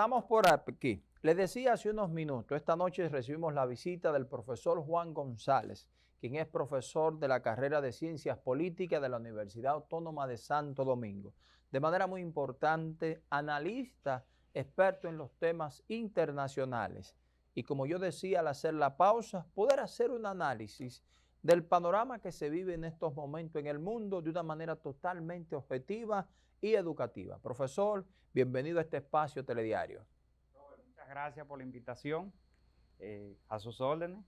Estamos por aquí. Les decía hace unos minutos, esta noche recibimos la visita del profesor Juan González, quien es profesor de la carrera de Ciencias Políticas de la Universidad Autónoma de Santo Domingo. De manera muy importante, analista, experto en los temas internacionales. Y como yo decía al hacer la pausa, poder hacer un análisis del panorama que se vive en estos momentos en el mundo de una manera totalmente objetiva y educativa. Profesor, bienvenido a este espacio telediario. Muchas gracias por la invitación, a sus órdenes.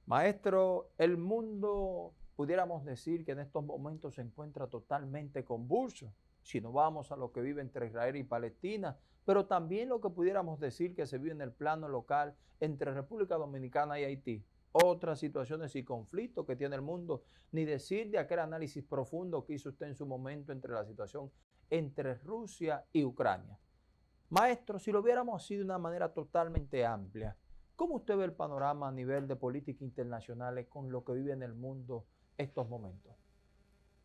Maestro, el mundo, pudiéramos decir que en estos momentos se encuentra totalmente convulso, si no vamos a lo que vive entre Israel y Palestina, pero también lo que pudiéramos decir que se vive en el plano local entre República Dominicana y Haití. Otras situaciones y conflictos que tiene el mundo, ni decir de aquel análisis profundo que hizo usted en su momento entre la situación entre Rusia y Ucrania. Maestro, si lo viéramos así de una manera totalmente amplia, ¿cómo usted ve el panorama a nivel de política internacional con lo que vive en el mundo estos momentos?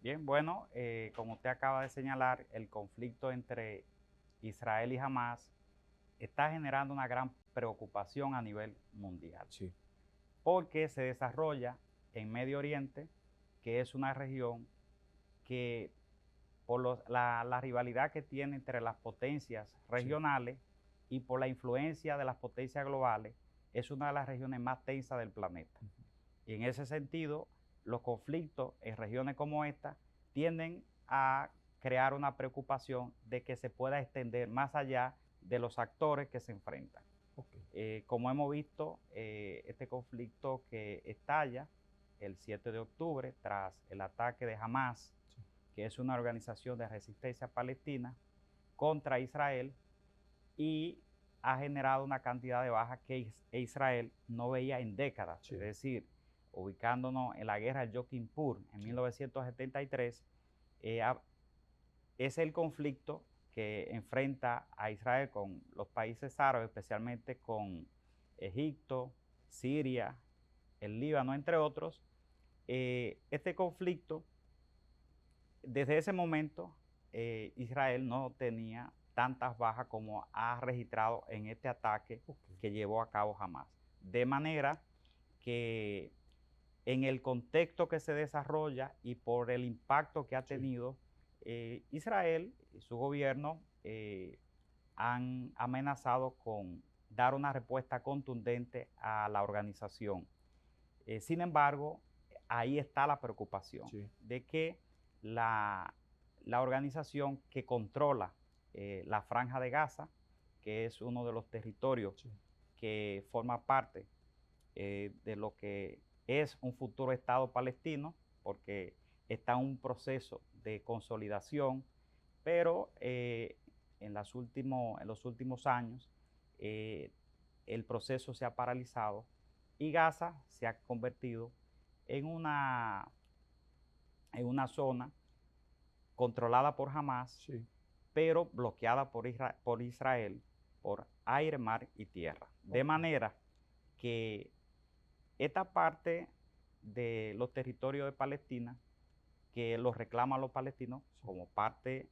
Bien, bueno, como usted acaba de señalar, el conflicto entre Israel y Hamas está generando una gran preocupación a nivel mundial, Sí, porque se desarrolla en Medio Oriente, que es una región que por la rivalidad que tiene entre las potencias sí, regionales y por la influencia de las potencias globales, es una de las regiones más tensas del planeta. Y en ese sentido, los conflictos en regiones como esta tienden a crear una preocupación de que se pueda extender más allá de los actores que se enfrentan. ok, Como hemos visto, este conflicto que estalla el 7 de octubre tras el ataque de Hamas, sí, que es una organización de resistencia palestina, contra Israel, y ha generado una cantidad de bajas que Israel no veía en décadas. sí, Es decir, ubicándonos en la guerra del Yom Kippur en sí, 1973, es el conflicto que enfrenta a Israel con los países árabes, especialmente con Egipto, Siria, el Líbano, entre otros. Este conflicto, desde ese momento, Israel no tenía tantas bajas como ha registrado en este ataque ok, que llevó a cabo Hamas. De manera que en el contexto que se desarrolla y por el impacto que ha sí, tenido, Israel y su gobierno han amenazado con dar una respuesta contundente a la organización. Sin embargo, ahí está la preocupación sí, de que la organización que controla la Franja de Gaza, que es uno de los territorios sí, que forma parte de lo que es un futuro Estado palestino, porque está en un proceso de consolidación, pero en los últimos años eh, el proceso se ha paralizado y Gaza se ha convertido en una zona controlada por Hamas, sí, pero bloqueada por Israel por aire, mar y tierra. De ok, manera que esta parte de los territorios de Palestina, que los reclaman los palestinos sí, como parte,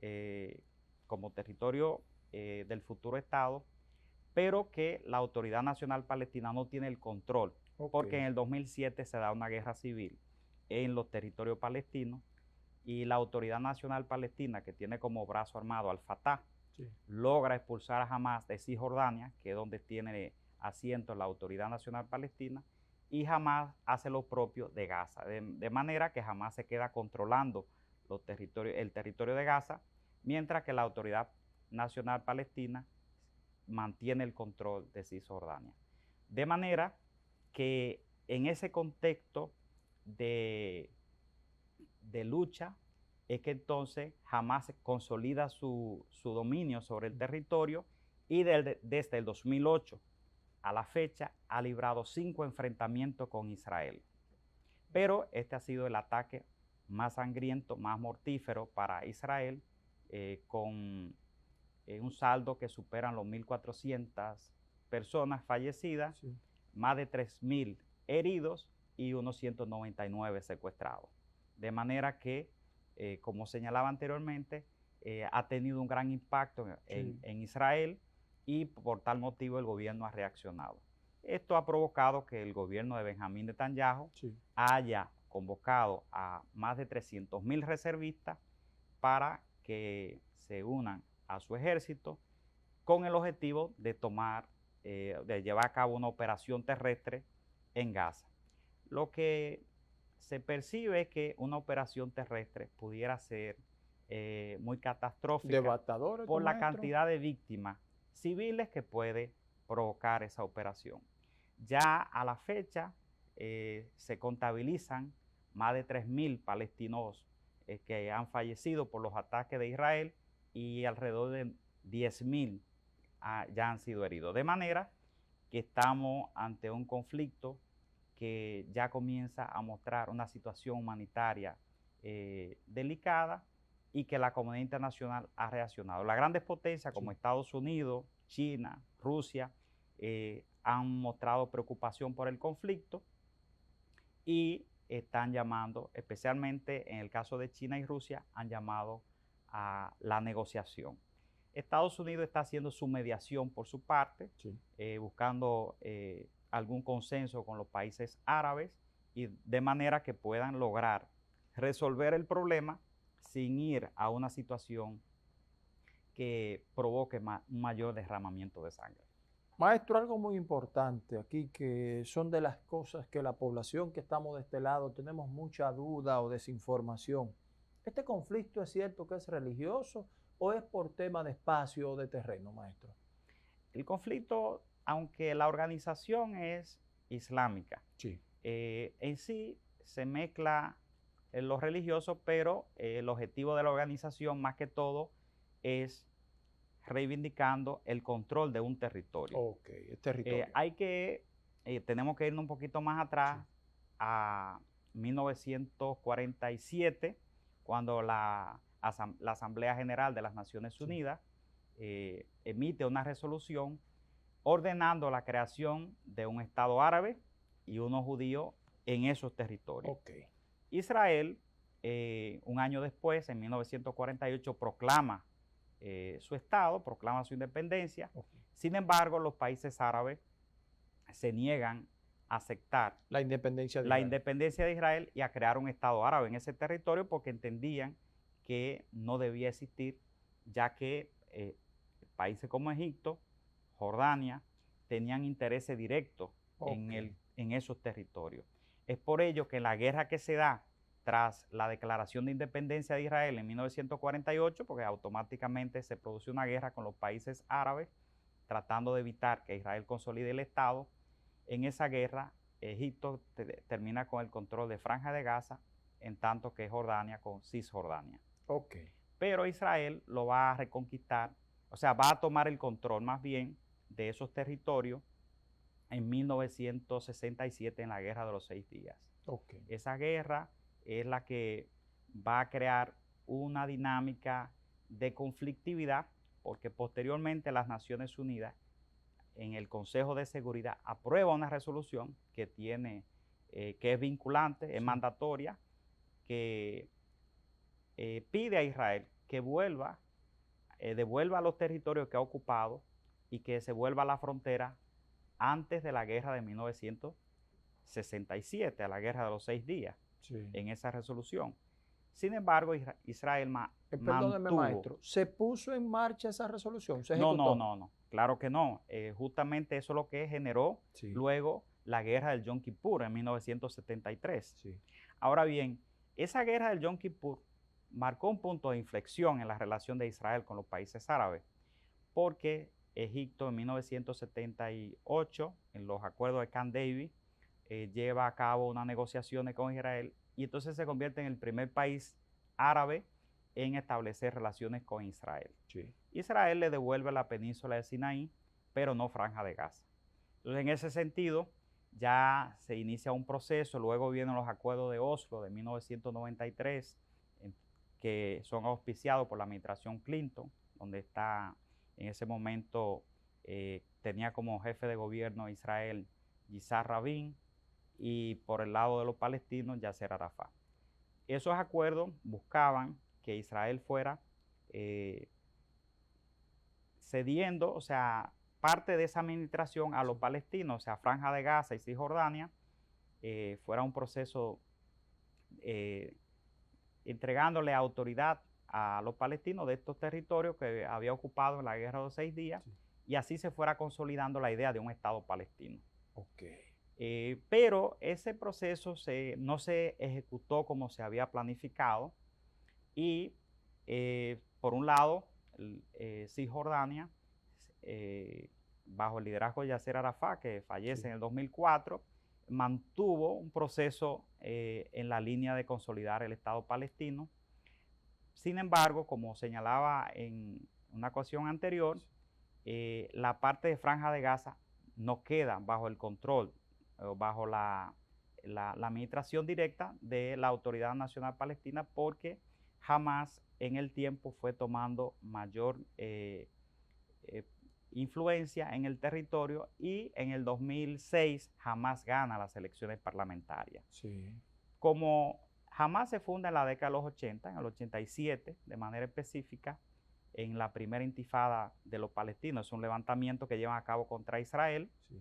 eh, como territorio del futuro Estado, pero que la Autoridad Nacional Palestina no tiene el control, ok, porque en el 2007 se da una guerra civil en los territorios palestinos y la Autoridad Nacional Palestina, que tiene como brazo armado al Fatah, sí, logra expulsar a Hamas de Cisjordania, que es donde tiene asiento la Autoridad Nacional Palestina, y Hamas hace lo propio de Gaza, de manera que Hamas se queda controlando el territorio de Gaza, mientras que la Autoridad Nacional Palestina mantiene el control de Cisjordania. De manera que en ese contexto de, de lucha es que entonces Hamas consolida su dominio sobre el territorio y desde el 2008 a la fecha ha librado 5 enfrentamientos con Israel. Pero este ha sido el ataque más sangriento, más mortífero para Israel, con un saldo que superan los 1.400 personas fallecidas, sí, más de 3.000 heridos y unos 199 secuestrados. De manera que, como señalaba anteriormente, ha tenido un gran impacto sí, en Israel y por tal motivo el gobierno ha reaccionado. Esto ha provocado que el gobierno de Benjamín Netanyahu Sí. haya convocado a más de 300.000 reservistas para que se unan a su ejército con el objetivo de de llevar a cabo una operación terrestre en Gaza. Lo que se percibe es que una operación terrestre pudiera ser muy catastrófica Devastador, por la maestro. cantidad de víctimas civiles que puede provocar esa operación. Ya a la fecha se contabilizan más de 3.000 palestinos que han fallecido por los ataques de Israel y alrededor de 10.000 ya han sido heridos. De manera que estamos ante un conflicto que ya comienza a mostrar una situación humanitaria delicada y que la comunidad internacional ha reaccionado. Las grandes potencias como Estados Unidos, China, Rusia, han mostrado preocupación por el conflicto y están llamando, especialmente en el caso de China y Rusia, han llamado a la negociación. Estados Unidos está haciendo su mediación por su parte, buscando algún consenso con los países árabes y de manera que puedan lograr resolver el problema sin ir a una situación que provoque un mayor derramamiento de sangre. Maestro, algo muy importante aquí que son de las cosas que la población que estamos de este lado tenemos mucha duda o desinformación. ¿Este conflicto es cierto que es religioso o es por tema de espacio o de terreno, maestro? El conflicto, aunque la organización es islámica, en sí se mezcla lo religioso, pero el objetivo de la organización más que todo es reivindicando el control de un territorio. Ok, el territorio. Tenemos que irnos un poquito más atrás a 1947, cuando la Asamblea General de las Naciones Unidas emite una resolución ordenando la creación de un Estado árabe y uno judío en esos territorios. Israel, un año después, en 1948, proclama su Estado, proclama su independencia. Sin embargo, los países árabes se niegan a aceptar la independencia de Israel y a crear un Estado árabe en ese territorio porque entendían que no debía existir, ya que países como Egipto, Jordania, tenían intereses directos en esos territorios. Es por ello que la guerra que se da tras la declaración de independencia de Israel en 1948, porque automáticamente se produce una guerra con los países árabes, tratando de evitar que Israel consolide el Estado. En esa guerra, Egipto termina con el control de Franja de Gaza, en tanto que Jordania con Cisjordania. Pero Israel lo va a reconquistar, o sea, va a tomar el control más bien de esos territorios en 1967 en la Guerra de los 6 días. Esa guerra es la que va a crear una dinámica de conflictividad, porque posteriormente las Naciones Unidas en el Consejo de Seguridad aprueba una resolución que es vinculante, es mandatoria, que pide a Israel que devuelva los territorios que ha ocupado y que se vuelva a la frontera antes de la guerra de 1967, a la Guerra de los 6 días, en esa resolución. Sin embargo, Israel perdóneme, maestro, ¿se puso en marcha esa resolución? ¿Se ejecutó? No, claro que no. Justamente eso es lo que generó luego la guerra del Yom Kippur en 1973. Ahora bien, esa guerra del Yom Kippur marcó un punto de inflexión en la relación de Israel con los países árabes, porque Egipto en 1978, en los acuerdos de Camp David, lleva a cabo unas negociaciones con Israel y entonces se convierte en el primer país árabe en establecer relaciones con Israel. Israel le devuelve la península de Sinaí, pero no Franja de Gaza. Entonces, en ese sentido, ya se inicia un proceso, luego vienen los acuerdos de Oslo de 1993, que son auspiciados por la administración Clinton, donde está en ese momento, tenía como jefe de gobierno Israel Yitzhak Rabin, y por el lado de los palestinos Yasser Arafat. Esos acuerdos buscaban que Israel fuera cediendo, o sea, parte de esa administración a los palestinos, o sea, Franja de Gaza y Cisjordania, fuera un proceso entregándole autoridad a los palestinos de estos territorios que había ocupado en la Guerra de los 6 días, sí, y así se fuera consolidando la idea de un Estado palestino. Pero ese proceso no se ejecutó como se había planificado y por un lado Cisjordania, bajo el liderazgo de Yasser Arafat, que fallece, sí, en el 2004, mantuvo un proceso en la línea de consolidar el Estado palestino. Sin embargo, como señalaba en una ocasión anterior, la parte de Franja de Gaza no queda bajo el control, bajo la administración directa de la Autoridad Nacional Palestina, porque Hamás en el tiempo fue tomando mayor influencia en el territorio y en el 2006 Hamás gana las elecciones parlamentarias. Sí. Como Hamás se funda en la década de los 80, en el 87, de manera específica, en la primera intifada de los palestinos, es un levantamiento que llevan a cabo contra Israel, sí,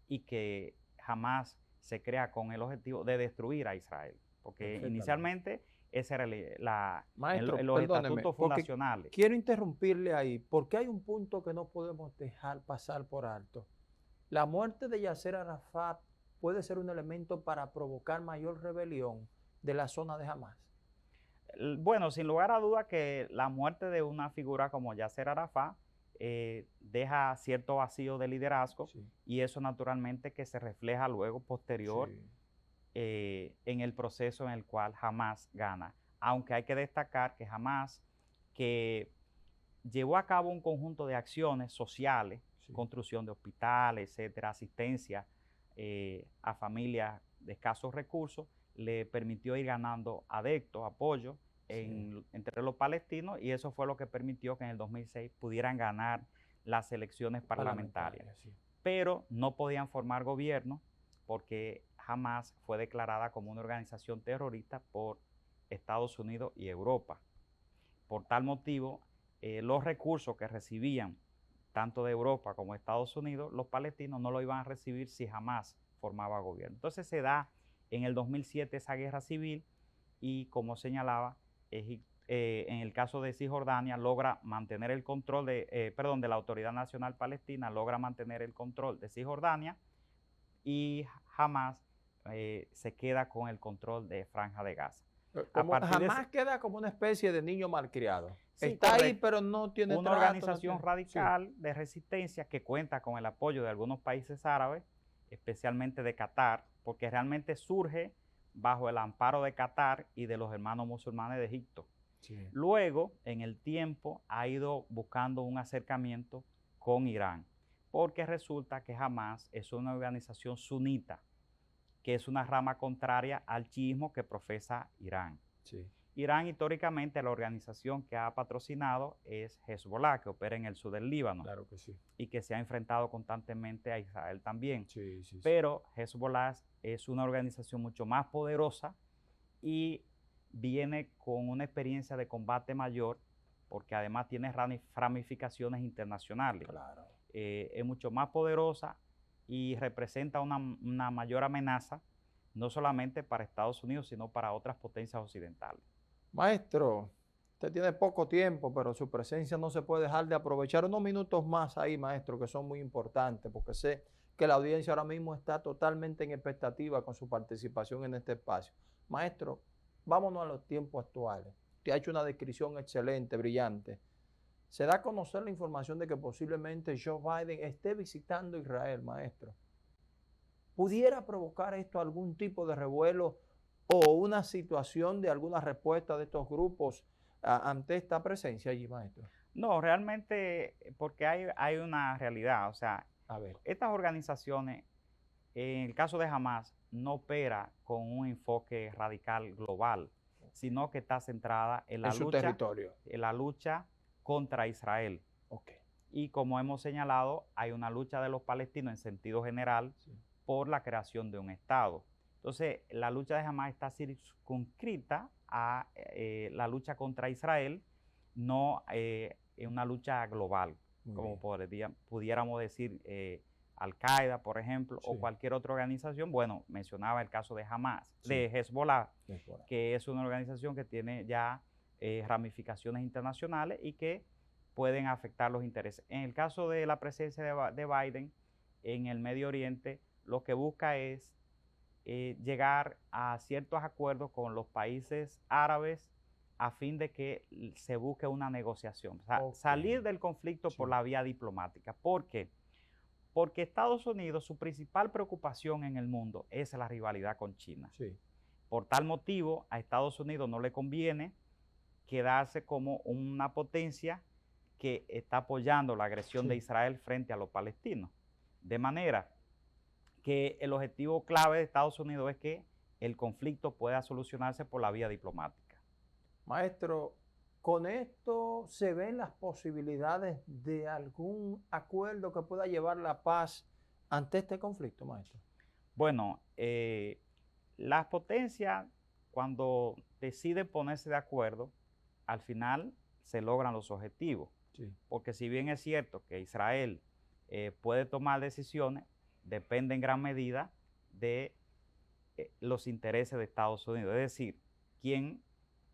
y que Hamás se crea con el objetivo de destruir a Israel, porque inicialmente ese era Maestro, los estatutos fundacionales. Quiero interrumpirle ahí, porque hay un punto que no podemos dejar pasar por alto. La muerte de Yasser Arafat puede ser un elemento para provocar mayor rebelión de la zona de Hamás. Bueno, sin lugar a duda que la muerte de una figura como Yasser Arafat deja cierto vacío de liderazgo, sí, y eso naturalmente que se refleja luego posterior, sí, en el proceso en el cual Hamás gana. Aunque hay que destacar que Hamás, que llevó a cabo un conjunto de acciones sociales, sí, construcción de hospitales, etcétera, asistencia a familias de escasos recursos, le permitió ir ganando adeptos, apoyo entre los palestinos, y eso fue lo que permitió que en el 2006 pudieran ganar las elecciones parlamentarias. Sí. Pero no podían formar gobierno porque Hamás fue declarada como una organización terrorista por Estados Unidos y Europa. Por tal motivo, los recursos que recibían tanto de Europa como de Estados Unidos, los palestinos no lo iban a recibir si Hamás formaba gobierno. Entonces se da en el 2007 esa guerra civil y, como señalaba, en el caso de Cisjordania logra mantener el control de la Autoridad Nacional Palestina, logra mantener el control de Cisjordania y Hamás se queda con el control de Franja de Gaza. Hamás queda como una especie de niño malcriado. Sí, está correcto, ahí, pero no tiene una organización radical, sí, de resistencia que cuenta con el apoyo de algunos países árabes, especialmente de Qatar, porque realmente surge bajo el amparo de Qatar y de los hermanos musulmanes de Egipto. Sí. Luego, en el tiempo, ha ido buscando un acercamiento con Irán, porque resulta que Hamás es una organización sunita, que es una rama contraria al chiismo que profesa Irán. Sí. Irán, históricamente, la organización que ha patrocinado es Hezbollah, que opera en el sur del Líbano. Claro que sí. Y que se ha enfrentado constantemente a Israel también. Sí, sí, pero Hezbollah es una organización mucho más poderosa y viene con una experiencia de combate mayor, porque además tiene ramificaciones internacionales. Claro. Es mucho más poderosa y representa una mayor amenaza, no solamente para Estados Unidos, sino para otras potencias occidentales. Maestro, usted tiene poco tiempo, pero su presencia no se puede dejar de aprovechar. Unos minutos más ahí, maestro, que son muy importantes, porque sé que la audiencia ahora mismo está totalmente en expectativa con su participación en este espacio. Maestro, vámonos a los tiempos actuales. Usted ha hecho una descripción excelente, brillante. Se da a conocer la información de que posiblemente Joe Biden esté visitando Israel, maestro. ¿Pudiera provocar esto algún tipo de revuelo o una situación de alguna respuesta de estos grupos ante esta presencia allí, maestro? No, realmente, porque hay una realidad. O sea, estas organizaciones, en el caso de Hamás, no opera con un enfoque radical global, sino que está centrada en la su territorio, en la lucha contra Israel. Okay. Y como hemos señalado, hay una lucha de los palestinos en sentido general, sí, por la creación de un Estado. Entonces, la lucha de Hamás está circunscrita a la lucha contra Israel, no en una lucha global. como pudiéramos decir Al-Qaeda, por ejemplo, Sí. o cualquier otra organización. Bueno, mencionaba el caso de Hamas, Sí. de Hezbollah, Hezbollah. que es una organización que tiene ya ramificaciones internacionales y que pueden afectar los intereses. En el caso de la presencia de Biden en el Medio Oriente, lo que busca es llegar a ciertos acuerdos con los países árabes a fin de que se busque una negociación. O sea, salir del conflicto por la vía diplomática. ¿Por qué? Porque Estados Unidos, su principal preocupación en el mundo es la rivalidad con China. Sí. Por tal motivo, a Estados Unidos no le conviene quedarse como una potencia que está apoyando la agresión de Israel frente a los palestinos. De manera que el objetivo clave de Estados Unidos es que el conflicto pueda solucionarse por la vía diplomática. Maestro, ¿con esto se ven las posibilidades de algún acuerdo que pueda llevar la paz ante este conflicto, maestro? Bueno, las potencias, cuando deciden ponerse de acuerdo, al final se logran los objetivos. Sí. Porque si bien es cierto que Israel puede tomar decisiones, depende en gran medida de los intereses de Estados Unidos. Es decir, quien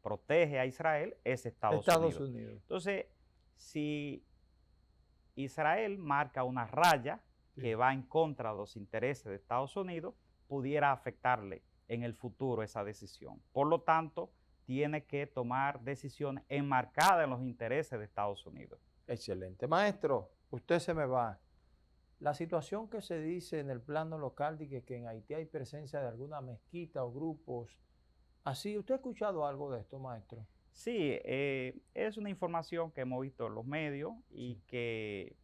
protege a Israel es Estados Unidos. Entonces, si Israel marca una raya que va en contra de los intereses de Estados Unidos, pudiera afectarle en el futuro esa decisión. Por lo tanto, tiene que tomar decisiones enmarcadas en los intereses de Estados Unidos. Excelente. Maestro, usted se me va. La situación que se dice en el plano local de que en Haití hay presencia de alguna mezquita o grupos, así, ¿usted ha escuchado algo de esto, maestro? Sí, es una información que hemos visto en los medios y que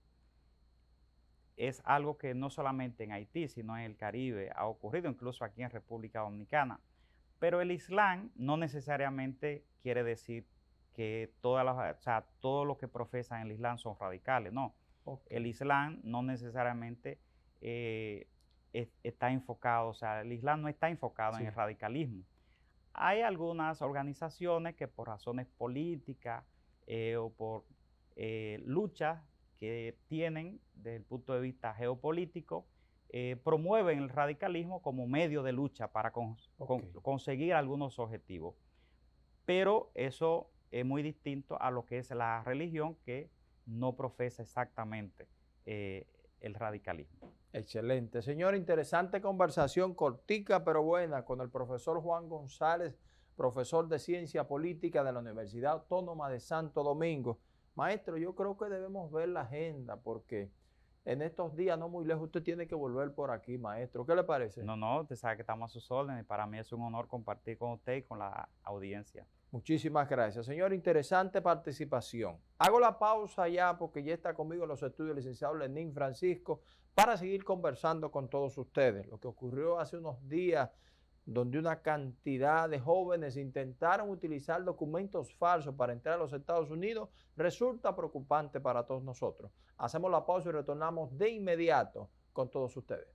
es algo que no solamente en Haití, sino en el Caribe ha ocurrido, incluso aquí en República Dominicana. Pero el Islam no necesariamente quiere decir que todos los que profesan el Islam son radicales, no. El Islam no necesariamente está enfocado, o sea, el Islam no está enfocado en el radicalismo. Hay algunas organizaciones que por razones políticas o por luchas que tienen desde el punto de vista geopolítico, promueven el radicalismo como medio de lucha para conseguir algunos objetivos. Pero eso es muy distinto a lo que es la religión, que no profesa exactamente el radicalismo. Excelente. Señor, interesante conversación, cortica pero buena, con el profesor Juan González, profesor de Ciencia Política de la Universidad Autónoma de Santo Domingo. Maestro, yo creo que debemos ver la agenda porque en estos días, no muy lejos, usted tiene que volver por aquí, maestro. ¿Qué le parece? No, usted sabe que estamos a sus órdenes. Para mí es un honor compartir con usted y con la audiencia. Muchísimas gracias. Señor, interesante participación. Hago la pausa ya porque ya está conmigo en los estudios el licenciado Lenín Francisco para seguir conversando con todos ustedes. Lo que ocurrió hace unos días, donde una cantidad de jóvenes intentaron utilizar documentos falsos para entrar a los Estados Unidos, resulta preocupante para todos nosotros. Hacemos la pausa y retornamos de inmediato con todos ustedes.